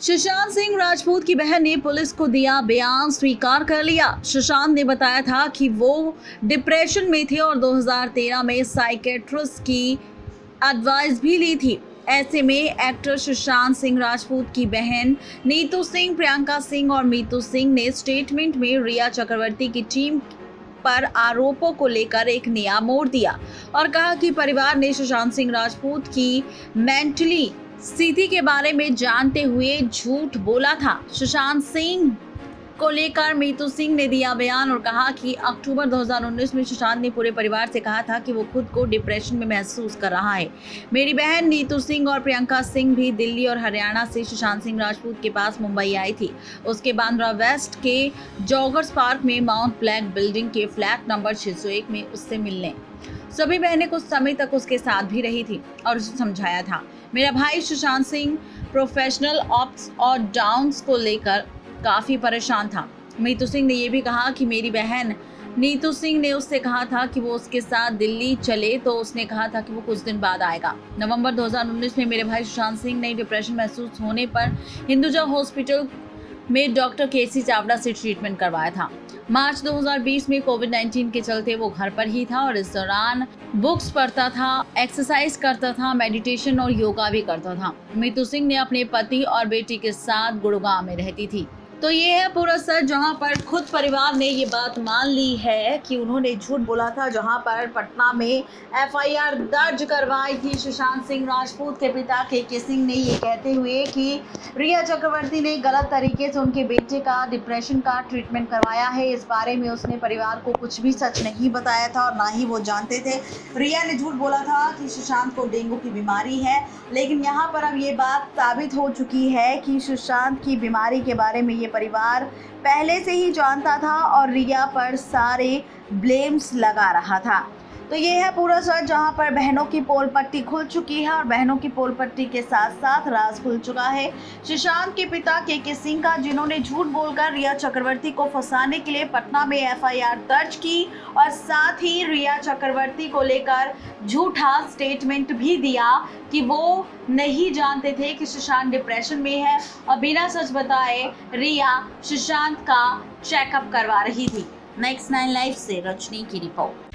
सुशांत सिंह राजपूत की बहन ने पुलिस को दिया बयान, स्वीकार कर लिया। सुशांत ने बताया था कि वो डिप्रेशन में थे और 2013 में साइकेट्रिस्ट की एडवाइस भी ली थी। ऐसे में एक्टर सुशांत सिंह राजपूत की बहन नीतू सिंह, प्रियंका सिंह और मीतू सिंह ने स्टेटमेंट में रिया चक्रवर्ती की टीम पर आरोपों को लेकर एक नया मोड़ दिया और कहा कि परिवार ने सुशांत सिंह राजपूत की मेंटली स्थिति के बारे में जानते हुए झूठ बोला था। सुशांत सिंह को लेकर मीतू सिंह ने दिया बयान और कहा कि अक्टूबर 2019 में सुशांत ने पूरे परिवार से कहा था कि वो खुद को डिप्रेशन में महसूस कर रहा है। मेरी बहन नीतू सिंह और प्रियंका सिंह भी दिल्ली और हरियाणा से सुशांत सिंह राजपूत के पास मुंबई आई थी। उसके बांद्रा वेस्ट के जॉगर्स पार्क में माउंट ब्लैक बिल्डिंग के फ्लैट नंबर 601 में उससे मिलने सभी बहनें कुछ समय तक उसके साथ भी रही थी और उसे समझाया था। मेरा भाई सुशांत सिंह प्रोफेशनल अप्स और डाउन्स को लेकर काफ़ी परेशान था। मीतू सिंह ने यह भी कहा कि मेरी बहन नीतू सिंह ने उससे कहा था कि वो उसके साथ दिल्ली चले तो उसने कहा था कि वो कुछ दिन बाद आएगा। नवंबर 2019 में मेरे भाई सुशांत सिंह ने डिप्रेशन महसूस होने पर हिंदुजा हॉस्पिटल में डॉक्टर केसी चावड़ा से ट्रीटमेंट करवाया था। मार्च 2020 में कोविड-19 के चलते वो घर पर ही था और इस दौरान बुक्स पढ़ता था, एक्सरसाइज करता था, मेडिटेशन और योगा भी करता था। मीतू सिंह ने अपने पति और बेटी के साथ गुड़गांव में रहती थी। तो ये है पूरा सच, जहां पर खुद परिवार ने ये बात मान ली है कि उन्होंने झूठ बोला था। जहां पर पटना में एफआईआर दर्ज करवाई थी सुशांत सिंह राजपूत के पिता के सिंह ने, ये कहते हुए कि रिया चक्रवर्ती ने गलत तरीके से उनके बेटे का डिप्रेशन का ट्रीटमेंट करवाया है। इस बारे में उसने परिवार को कुछ भी सच नहीं बताया था और ना ही वो जानते थे। रिया ने झूठ बोला था कि सुशांत को डेंगू की बीमारी है, लेकिन यहाँ पर अब ये बात साबित हो चुकी है कि सुशांत की बीमारी के बारे में ये परिवार पहले से ही जानता था और रिया पर सारे ब्लेम्स लगा रहा था। तो ये है पूरा सच, जहां पर बहनों की पोल पट्टी खुल चुकी है और बहनों की पोल पट्टी के साथ साथ राज खुल चुका है सुशांत के पिता के सिंह का, जिन्होंने झूठ बोलकर रिया चक्रवर्ती को फंसाने के लिए पटना में एफआईआर दर्ज की और साथ ही रिया चक्रवर्ती को लेकर झूठा स्टेटमेंट भी दिया कि वो नहीं जानते थे कि सुशांत डिप्रेशन में है और बिना सच बताए रिया सुशांत का चेकअप करवा रही थी। नेक्स्ट 9 लाइव से रजनी की रिपोर्ट।